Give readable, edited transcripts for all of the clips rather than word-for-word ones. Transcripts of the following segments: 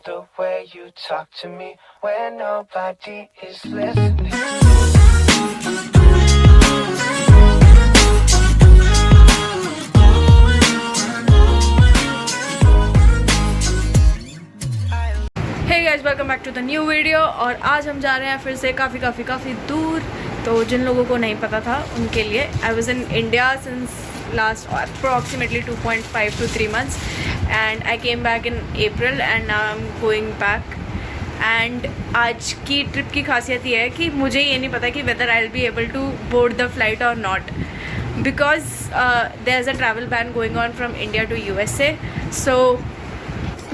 the way you talk to me when nobody is listening. Hey guys, welcome back to the new video। और आज हम जा रहे हैं फिर से काफ़ी दूर। तो जिन लोगों को नहीं पता था उनके लिए, I was in India since last approximately 2.5 to 3 months and I came back in April and now I'm going back। And आज की ट्रिप की खासियत ये है कि मुझे ये नहीं पता कि whether I will be able to board the flight और not, because there is a travel ban going on from India to USA। So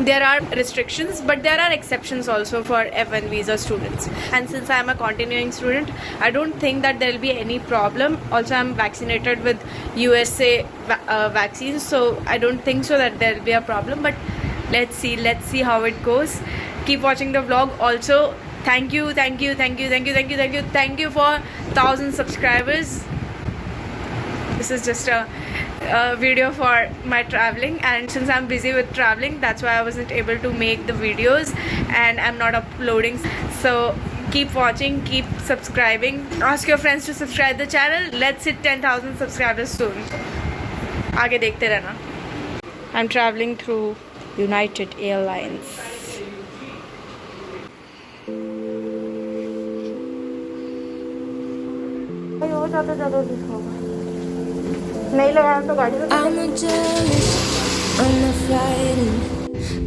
there are restrictions, but there are exceptions also for F1 visa students, and since I am a continuing student, I don't think that there will be any problem. Also, I am vaccinated with USA vaccines, so I don't think so that there will be a problem, but let's see how it goes. Keep watching the vlog. Also, thank you for 1,000 subscribers. This is just a video for my traveling, and since I'm busy with traveling, that's why I wasn't able to make the videos and I'm not uploading. So keep watching, keep subscribing, ask your friends to subscribe the channel. Let's hit 10,000 subscribers soon. आगे देखते रहना। I'm traveling through United Airlines. नहीं लगाया तो गाड़ी में। I'm not jealous, I'm not frightened.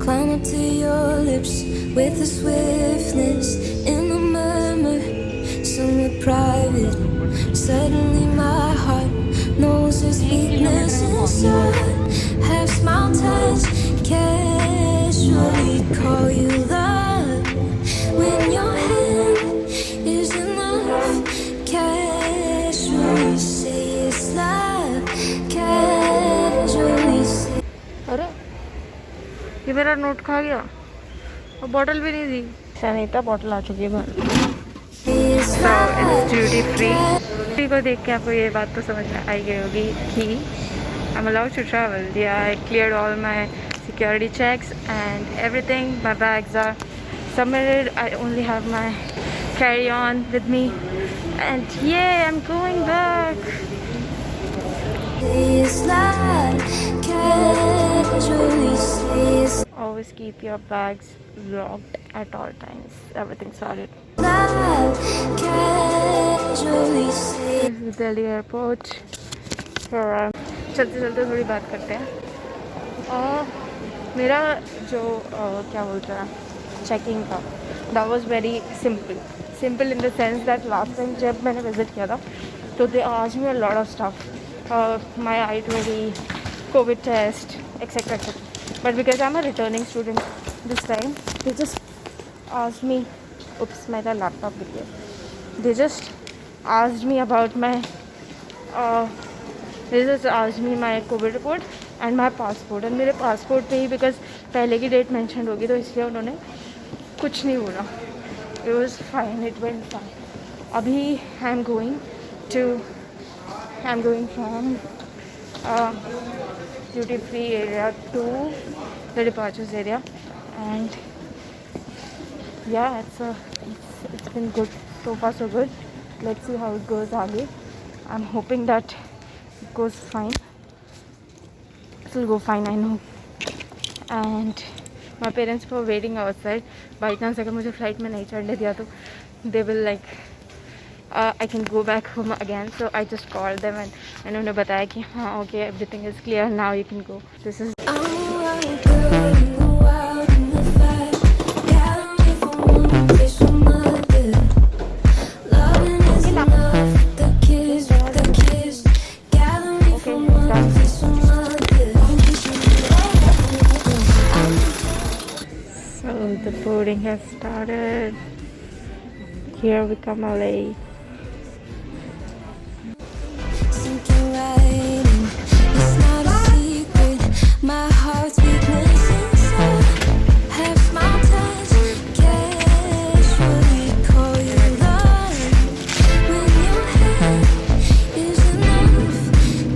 Climb up to your lips with a swiftness in the murmur, somewhere private. Suddenly my heart knows there's weakness inside. Have smile touch, casually call you love. When your hand is enough, casually say it's love. अरे ये मेरा note खा गया और bottle भी नहीं दी। Sunita bottle आ चुकी है बाहर। ड्यूटी फ्री को देख के आपको ये बात तो समझ में आई गई होगी कि I am allowed to travel. I cleared all my security checks and everything. My bags are submitted. I only have my carry on with me and ये I am going back. Always keep your bags locked at all times. Everything solid. This is Delhi airport. चलते थोड़ी बात करते हैं। मेरा जो क्या बोलते हैं चेकिंग का, that was very simple in the sense that last time जब मैंने विजिट किया था तो they asked me a lot of stuff. My I-20, COVID test, etc. But because I'm a returning student this time, they just asked me, oops, मेरा laptop गिर गया। They just asked me about my COVID report and my passport. And मेरे passport पे ही because पहले की date mentioned होगी तो इसलिए उन्होंने कुछ नहीं बोला। It was fine, it went fine. अभी I'm going from duty free area to the departures area, and yeah, it's been good so far, so good. Let's see how it goes आगे. I'm hoping that it goes fine. It will go fine, I know. And my parents were waiting outside. By chance अगर मुझे flight में नहीं चढ़ने दिया तो they will like I can go back home again. So I just called them and उन्होंने बताया कि हाँ okay, everything is clear, now you can go. This is so the boarding has started. Here we come, LA. My heart's weakness inside. Have smile touch, casually call you love. When your hand is enough,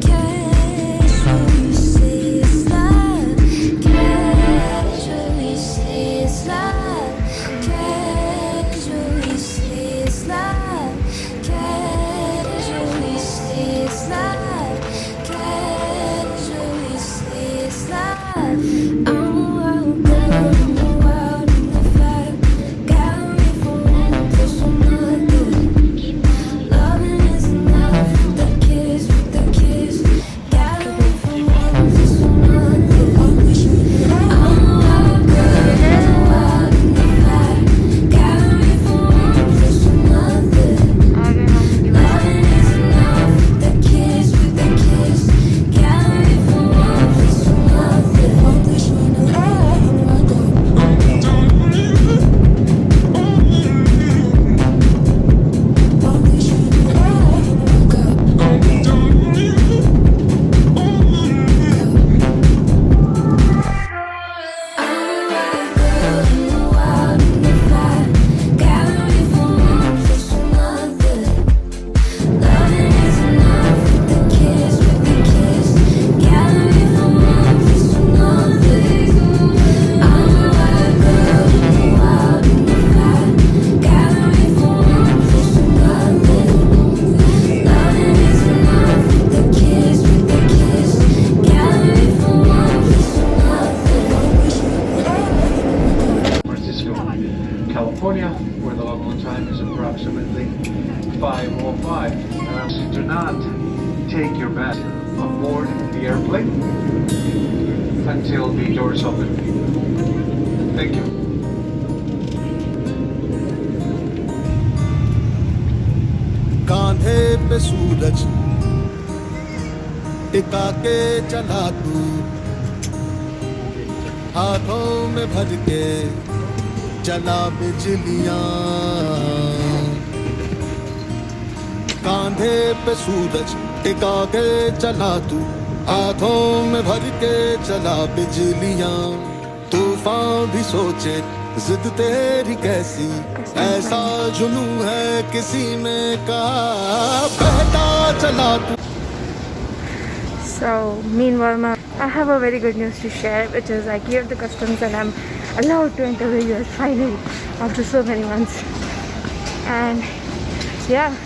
casually say it's love. Casually say it's love. your bag aboard the airplane until the doors open. Thank you. कांधे पे सूरज टिका के चला तू, हाथों में भर के चला बिजलियां। कांधे पे सूरज टिका के चला तू, हाथों में भर के चला बिजलियां। तूफान भी सोचे जिद तेरी कैसी, ऐसा जुनू है किसी में का, बहता चला तू। So, meanwhile, I have a very good news to share, which is I cleared the customs and I'm allowed to enter the US finally after so many months. And yeah,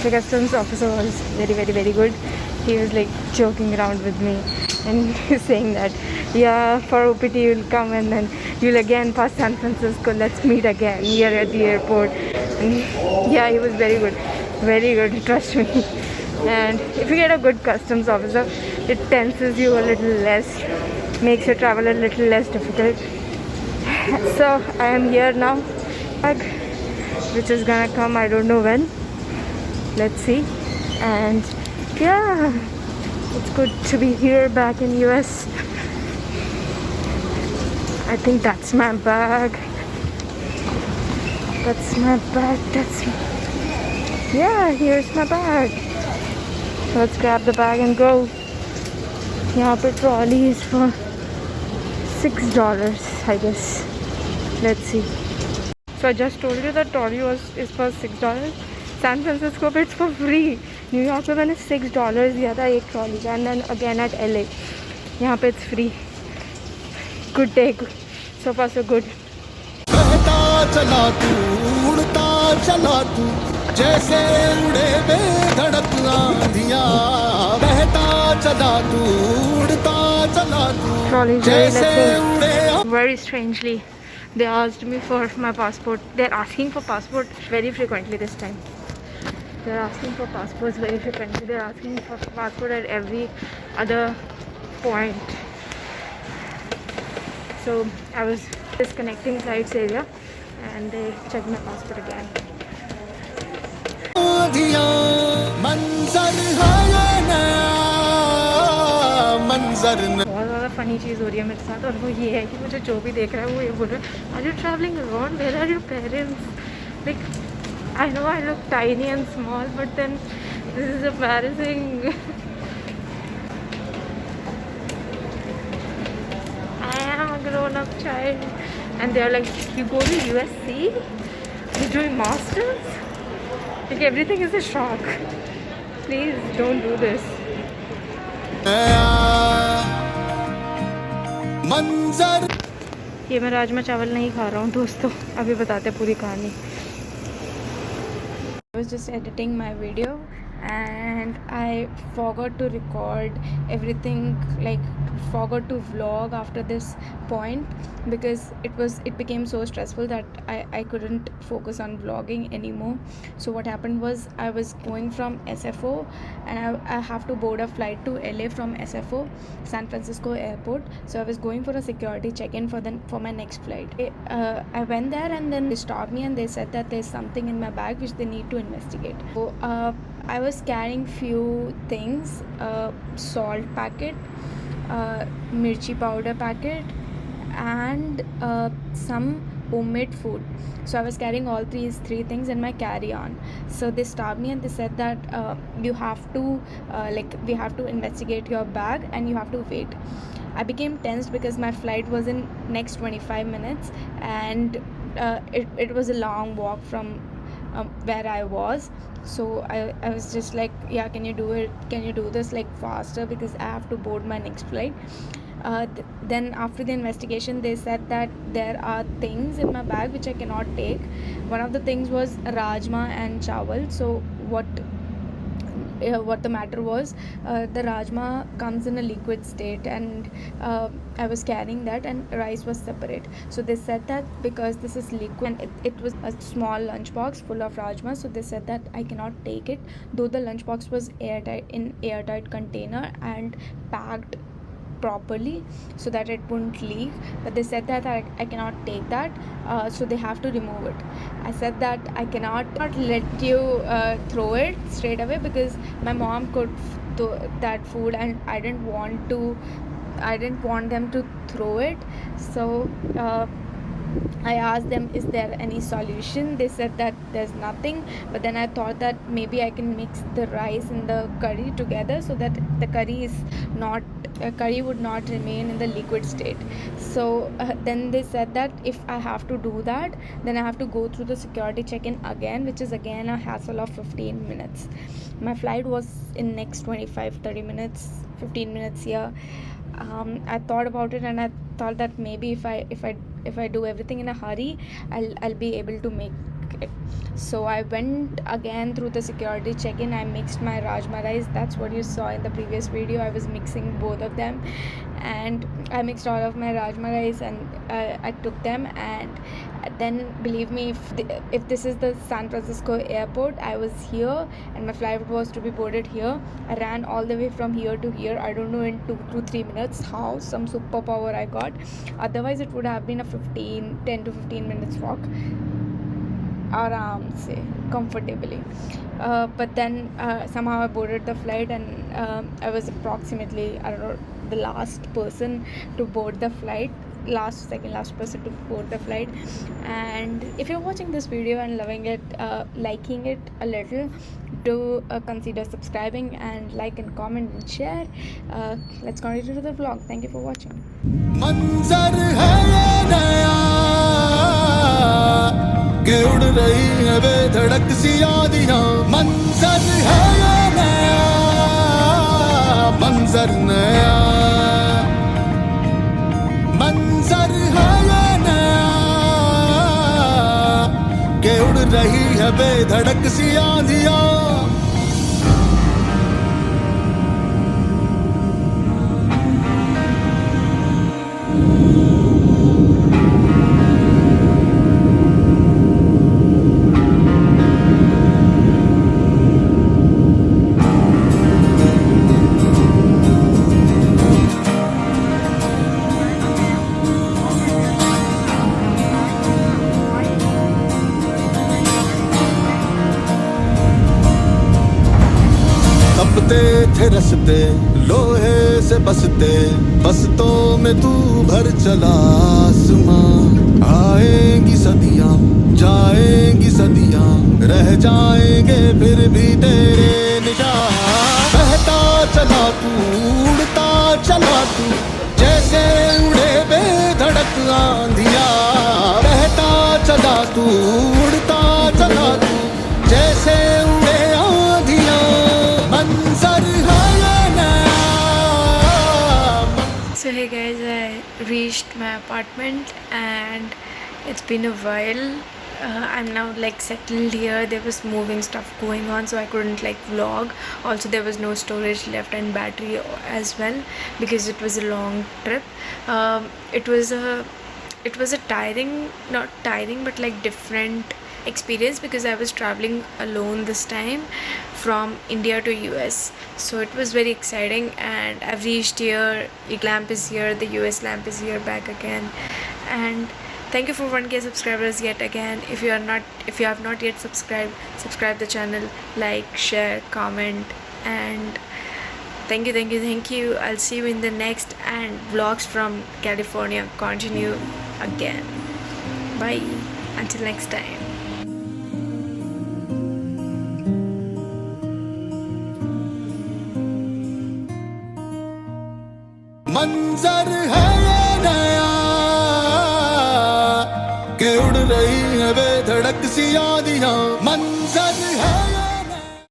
the customs officer was very, very, very good. He was like joking around with me and saying that, yeah, for OPT you'll come and then you'll again pass San Francisco. Let's meet again here at the airport. And yeah, he was very good, trust me. And if you get a good customs officer, it tenses you a little less, makes your travel a little less difficult. So I am here now, which is gonna come, I don't know when. Let's see. And yeah, it's good to be here back in US. I think that's my bag. Yeah, here's my bag. Let's grab the bag and go. यहाँ पे trolley is for $6, I guess. Let's see. So I just told you that trolley is for $6. San Francisco पे it's for free. New York पे मैंने $6 दिया था एक trolley का, and then again at LA. यहाँ पे it's free. Good day. So far so good. बहता चला तू, उड़ता चला तू, जैसे उड़े बेधड़क आंधियां। बहता चला तू, उड़ता चला तू, जैसे उड़े। Very strangely, they asked me for my passport. They're asking for passport very frequently this time. They're asking for passports very frequently. They're asking for passport at every other point. So I was disconnecting flights area and they checked my passport again. बहुत ज़्यादा funny चीज़ हो रही है मेरे साथ, और वो ये है कि मुझे जो भी देख रहा है वो ये बोल रहा है, are you travelling around, where are your parents? Like I know I look tiny and small, but then this is embarrassing. I am a grown-up child, and they are like, you go to USC? You're doing masters? Like everything is a shock. Please don't do this. मंजर ये मैं राजमा चावल नहीं खा रहा हूँ दोस्तों, अभी बताते हैं पूरी कहानी. I was just editing my video and I forgot to record everything, like forgot to vlog after this point because it became so stressful that I couldn't focus on vlogging anymore. So what happened was I was going from SFO and I have to board a flight to LA from SFO, San Francisco airport. So I was going for a security check-in for my next flight. I went there and then they stopped me and they said that there's something in my bag which they need to investigate. So I was carrying few things, salt packet, mirchi powder packet, and some homemade food. So I was carrying all these three things in my carry-on. So they stopped me and they said that you have to we have to investigate your bag and you have to wait. I became tensed because my flight was in next 25 minutes and it was a long walk from where I was. So I was just like, yeah, can you do it, can you do this like faster because I have to board my next flight. Then after the investigation they said that there are things in my bag which I cannot take. One of the things was rajma and chawal. So what what the matter was. The rajma comes in a liquid state, and I was carrying that, and rice was separate. So they said that because this is liquid and it was a small lunchbox full of rajma, so they said that I cannot take it, though the lunchbox was airtight container and packed properly so that it wouldn't leak, but they said that I cannot take that, so they have to remove it. I said that I cannot let you throw it straight away because my mom cooked that food and I didn't want them to throw it. So I asked them, is there any solution? They said that there's nothing, but then I thought that maybe I can mix the rice and the curry together so that the curry would not remain in the liquid state. So then they said that if I have to do that, then I have to go through the security check-in again, which is again a hassle of 15 minutes. My flight was in next 25-30 minutes, 15 minutes here. I thought about it and I thought that maybe if I do everything in a hurry, I'll be able to make it. So I went again through the security check-in. I mixed my rajma rice. That's what you saw in the previous video. I was mixing both of them, and I mixed all of my rajma rice and I took them. And then, believe me, if this is the San Francisco airport, I was here and my flight was to be boarded here. I ran all the way from here to here. I don't know, in 2 to 3 minutes how some superpower I got. Otherwise it would have been a 10 to 15 minutes walk, aram se, comfortably. But then somehow I boarded the flight, and I was approximately, I don't know, the last person to board the flight, last person to board the flight. And if you're watching this video and loving it, liking it a little, do consider subscribing and like and comment and share. Let's continue to the vlog. Thank you for watching. मंजर है ये नया कि उड़ रही है बेधड़क सी यादियां मंजर है ये नया मंजर नया मंजर है ये नया कि उड़ रही है बेधड़क सी यादियां थे रस्ते लोहे से बसतों में तू भर चला आसमां आएंगी सदियां जाएंगी सदियां रह जाएंगे फिर भी तेरे निशान बहता चला तू उड़ता चला तू जैसे उड़े बेधड़क आंधियां बहता चला तू उड़ता चला तू जैसे उड़े आंधियां मंजर है नया. So hey guys, I reached my apartment and it's been a while. I'm now like settled here. There was moving stuff going on, so I couldn't like vlog. Also there was no storage left and battery as well because it was a long trip. It was a tiring, not tiring, but like different experience because I was traveling alone this time from India to US. So it was very exciting, and I've reached here. The lamp is here, the US lamp is here back again. And thank you for 1K subscribers yet again. If you have not yet subscribe the channel, like, share, comment, and thank you. I'll see you in the next, and vlogs from California continue again. Bye until next time. मंजर है ये नया कि उड़ रही है बेधड़क सी यादियां